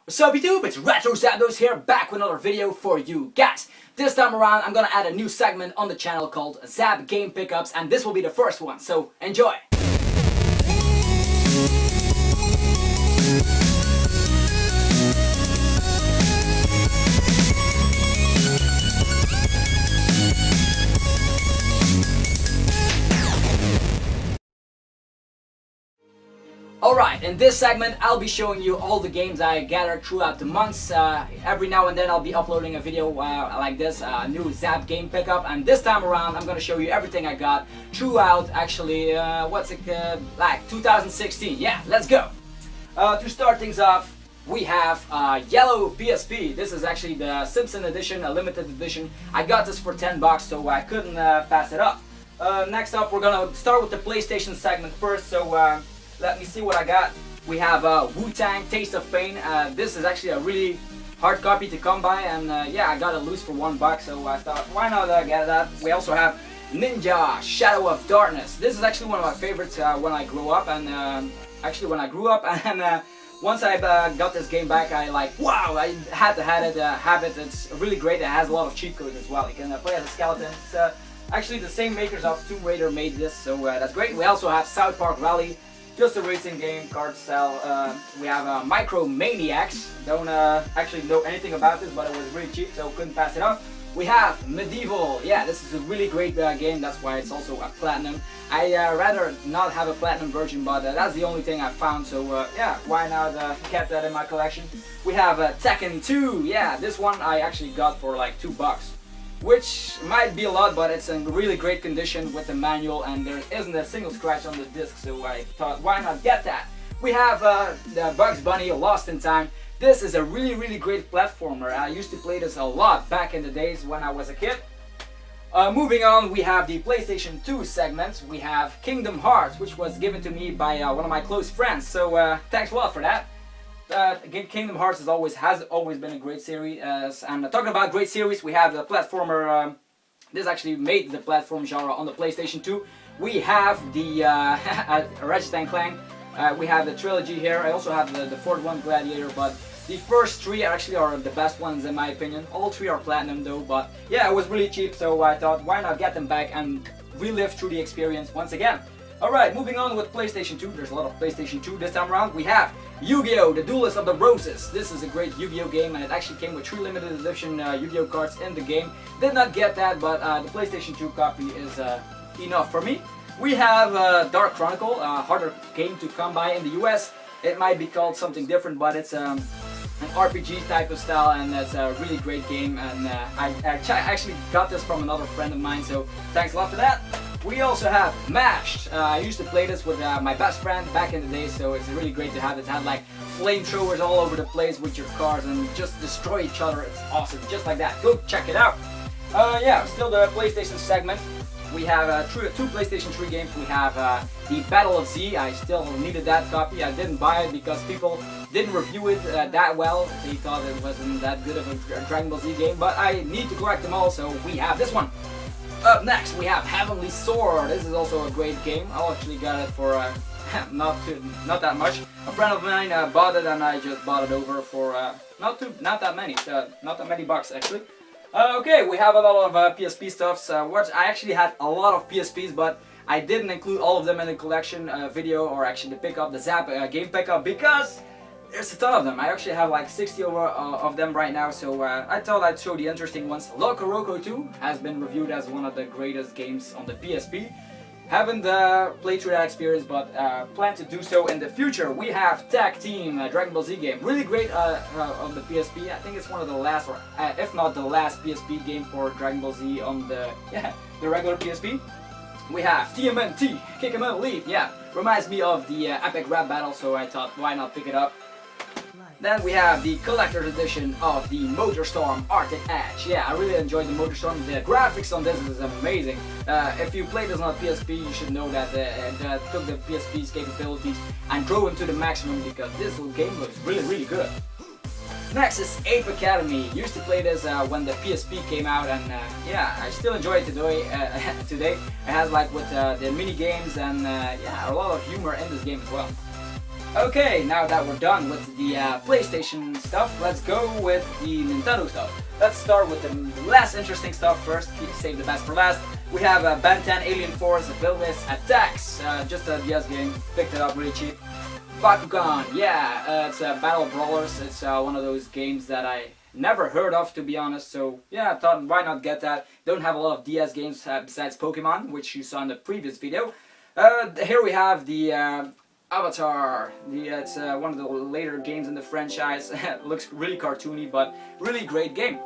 What's up YouTube, it's Retro Zapdos here, back with another video for you guys. This time around I'm gonna add a new segment on the channel called ZAP Game Pickups, and this will be the first one, so enjoy! Alright, in this segment I'll be showing you all the games I gathered throughout the months. Every now and then I'll be uploading a video like this, a new ZAP game pickup, and this time around I'm gonna show you everything I got throughout, actually, like 2016. Yeah, let's go! To start things off, we have yellow PSP. This is actually the Simpson edition, a limited edition. I got this for 10 bucks, so I couldn't pass it up. Next up, we're gonna start with the PlayStation segment first, so let me see what I got. We have Wu-Tang Taste of Pain. This is actually a really hard copy to come by, and yeah, I got it loose for 1 buck, so I thought, why not get that? We also have Ninja Shadow of Darkness. This is actually one of my favorites when I grew up, and once I got this game back, I like, wow, I had to have it. It's really great. It has a lot of cheat codes as well. You can play as a skeleton. It's actually the same makers of Tomb Raider made this, so that's great. We also have South Park Rally. Just a racing game, card style. We have Micro Maniacs. Don't actually know anything about this, but it was really cheap, so couldn't pass it up. We have Medieval. Yeah, this is a really great game. That's why it's also a platinum. I rather not have a platinum version, but that's the only thing I found. So yeah, why not kept that in my collection? We have Tekken 2. Yeah, this one I actually got for like 2 bucks. Which might be a lot, but it's in really great condition with the manual, and there isn't a single scratch on the disc, so I thought, why not get that? We have the Bugs Bunny Lost in Time. This is a really great platformer. I used to play this a lot back in the days when I was a kid. Moving on, we have the PlayStation 2 segment. We have Kingdom Hearts, which was given to me by one of my close friends, so thanks a lot for that. Kingdom Hearts has always been a great series, and talking about great series, we have the platformer. This actually made the platform genre on the PlayStation 2. We have the Rachet and Clank. We have the trilogy here. I also have the fourth one, Gladiator, but the first three actually are the best ones in my opinion. All three are platinum though, but yeah, it was really cheap, so I thought, why not get them back and relive through the experience once again. Alright, moving on with PlayStation 2. There's a lot of PlayStation 2 this time around. We have Yu-Gi-Oh! The Duelist of the Roses. This is a great Yu-Gi-Oh! Game, and it actually came with 3 limited edition Yu-Gi-Oh! Cards in the game. Did not get that, but the PlayStation 2 copy is enough for me. We have Dark Chronicle, a harder game to come by in the US. It might be called something different, but it's an RPG type of style, and it's a really great game, and I actually got this from another friend of mine, so thanks a lot for that. We also have Mashed. I used to play this with my best friend back in the day, so it's really great to have it. It had like flamethrowers all over the place with your cars and just destroy each other. It's awesome, just like that. Go check it out. Yeah, still the PlayStation segment. We have 2 PlayStation 3 games. We have the Battle of Z. I still needed that copy. I didn't buy it because people didn't review it that well. They thought it wasn't that good of a Dragon Ball Z game, but I need to collect them all, so we have this one. Up next, we have Heavenly Sword. This is also a great game. I actually got it for not that much. A friend of mine bought it, and I just bought it over for not that many bucks actually. Okay, we have a lot of PSP stuffs. Which I actually had a lot of PSPs, but I didn't include all of them in the collection video, or actually the pickup, the ZAP game pickup, because there's a ton of them. I actually have like 60 of them right now, so I thought I'd show the interesting ones. Loco Roco 2 has been reviewed as one of the greatest games on the PSP. Haven't played through that experience, but plan to do so in the future. We have Tag Team, Dragon Ball Z game. Really great on the PSP. I think it's one of the last, or if not the last PSP game for Dragon Ball Z on the regular PSP. We have TMNT, Kick 'em Out Leave. Yeah, reminds me of the epic rap battle, so I thought, why not pick it up. Then we have the collector's edition of the MotorStorm Arctic Edge. Yeah, I really enjoyed the MotorStorm. The graphics on this is amazing. If you play this on a PSP, you should know that it took the PSP's capabilities and drove them to the maximum, because this little game looks really good. Next is Ape Academy. Used to play this when the PSP came out, and yeah, I still enjoy it today. It has like with the mini games, and yeah, a lot of humor in this game as well. Okay, now that we're done with the PlayStation stuff, let's go with the Nintendo stuff. Let's start with the less interesting stuff first, save the best for last. We have Ben 10 Alien Force Villainous Attacks, just a DS game, picked it up really cheap. Bakugan, yeah, it's a Battle Brawlers, it's one of those games that I never heard of, to be honest, so yeah, I thought why not get that. Don't have a lot of DS games besides Pokemon, which you saw in the previous video. Here we have the Avatar. It's one of the later games in the franchise. Looks really cartoony, but really great game.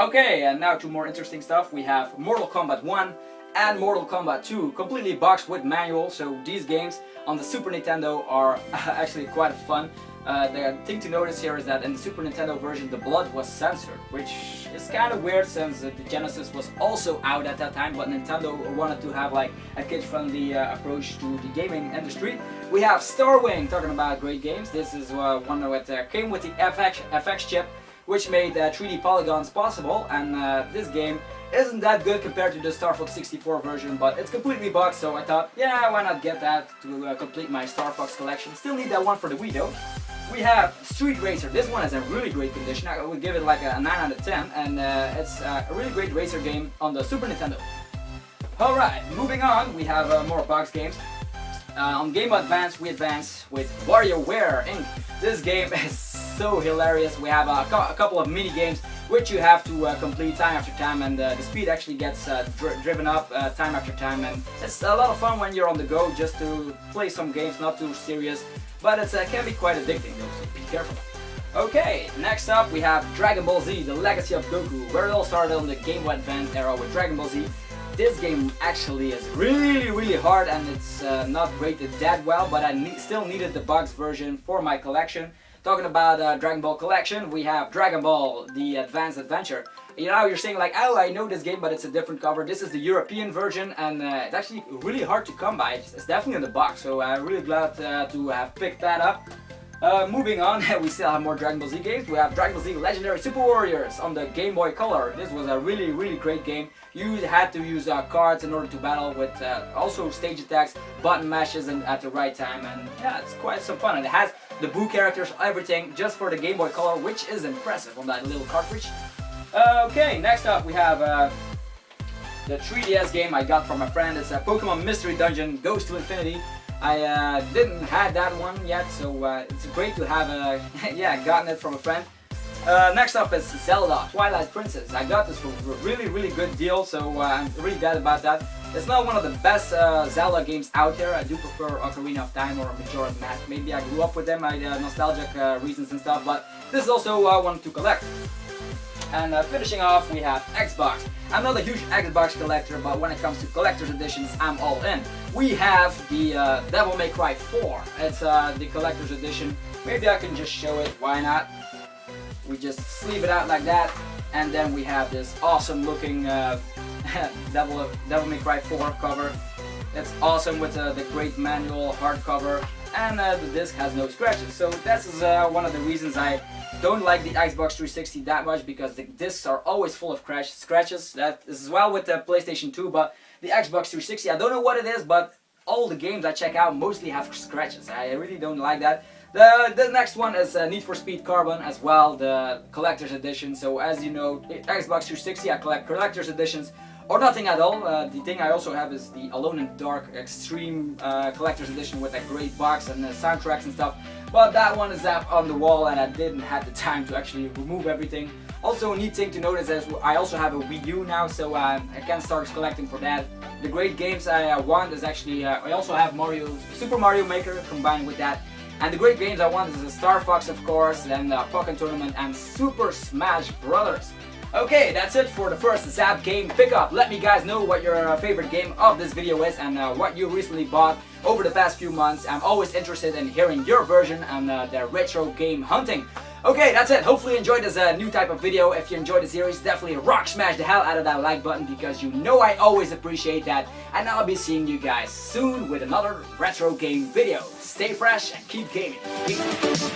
Okay, and now to more interesting stuff. We have Mortal Kombat 1 and Mortal Kombat 2, completely boxed with manual, so these games on the Super Nintendo are actually quite fun. The thing to notice here is that in the Super Nintendo version the blood was censored, which is kind of weird since the Genesis was also out at that time, but Nintendo wanted to have like a kid-friendly approach to the gaming industry. We have Starwing, talking about great games. This is one that came with the FX chip, which made 3D polygons possible, and this game isn't that good compared to the Star Fox 64 version, but it's completely boxed, so I thought, yeah, why not get that to complete my Star Fox collection. Still need that one for the Wii though. We have Street Racer. This one is in really great condition. I would give it like a 9 out of 10, and it's a really great racer game on the Super Nintendo. Alright, moving on, we have more box games. On Game Boy Advance, we advance with WarioWare Inc. This game is so hilarious. We have a couple of mini games which you have to complete time after time, and the speed actually gets driven up time after time, and it's a lot of fun when you're on the go just to play some games, not too serious, but it can be quite addicting though, so be careful. Okay, next up we have Dragon Ball Z, the Legacy of Goku, where it all started on the Game Boy Advance era with Dragon Ball Z. This game actually is really hard, and it's not rated that well, but I still needed the box version for my collection. Talking about Dragon Ball collection, we have Dragon Ball, the Advanced Adventure. You know, you're saying like, oh, I know this game, but it's a different cover. This is the European version, and it's actually really hard to come by. It's definitely in the box, so I'm really glad to have picked that up. Moving on, we still have more Dragon Ball Z games. We have Dragon Ball Z Legendary Super Warriors on the Game Boy Color. This was a really great game. You had to use cards in order to battle with also stage attacks, button mashes, and at the right time. And yeah, it's quite some fun. And it has the Boo characters, everything, just for the Game Boy Color, which is impressive on that little cartridge. Okay, next up we have the 3DS game I got from a friend. It's a Pokemon Mystery Dungeon Goes to Infinity. I didn't have that one yet, so it's great to have yeah, gotten it from a friend. Next up is Zelda Twilight Princess. I got this for a really good deal, so I'm really glad about that. It's not one of the best Zelda games out there. I do prefer Ocarina of Time or Majora's Mask. Maybe I grew up with them, I nostalgic reasons and stuff, but this is also one to collect. And finishing off, we have Xbox. I'm not a huge Xbox collector, but when it comes to collector's editions, I'm all in. We have the Devil May Cry 4. It's the collector's edition. Maybe I can just show it, why not? We just sleeve it out like that, and then we have this awesome looking Devil May Cry 4 cover. It's awesome with the great manual hardcover, and the disc has no scratches. So this is one of the reasons I don't like the Xbox 360 that much, because the discs are always full of scratches. That is as well with the PlayStation 2, but the Xbox 360, I don't know what it is, but all the games I check out mostly have scratches. I really don't like that. The next one is Need for Speed Carbon as well, the collector's edition. So as you know, Xbox 360, I collect collector's editions or nothing at all. The thing I also have is the Alone in the Dark Extreme collector's edition with a great box and soundtracks and stuff. But that one is up on the wall, and I didn't have the time to actually remove everything. Also, a neat thing to notice is I also have a Wii U now, so I can start collecting for that. The great games I want is actually, I also have Super Mario Maker combined with that. And the great games I want is the Star Fox, of course, then Pokken Tournament and Super Smash Brothers. Okay, that's it for the first ZAP game pickup. Let me guys know what your favorite game of this video is, and what you recently bought over the past few months. I'm always interested in hearing your version and the retro game hunting. Okay, that's it. Hopefully you enjoyed this new type of video. If you enjoyed the series, definitely rock smash the hell out of that like button, because you know I always appreciate that. And I'll be seeing you guys soon with another retro game video. Stay fresh and keep gaming. Peace.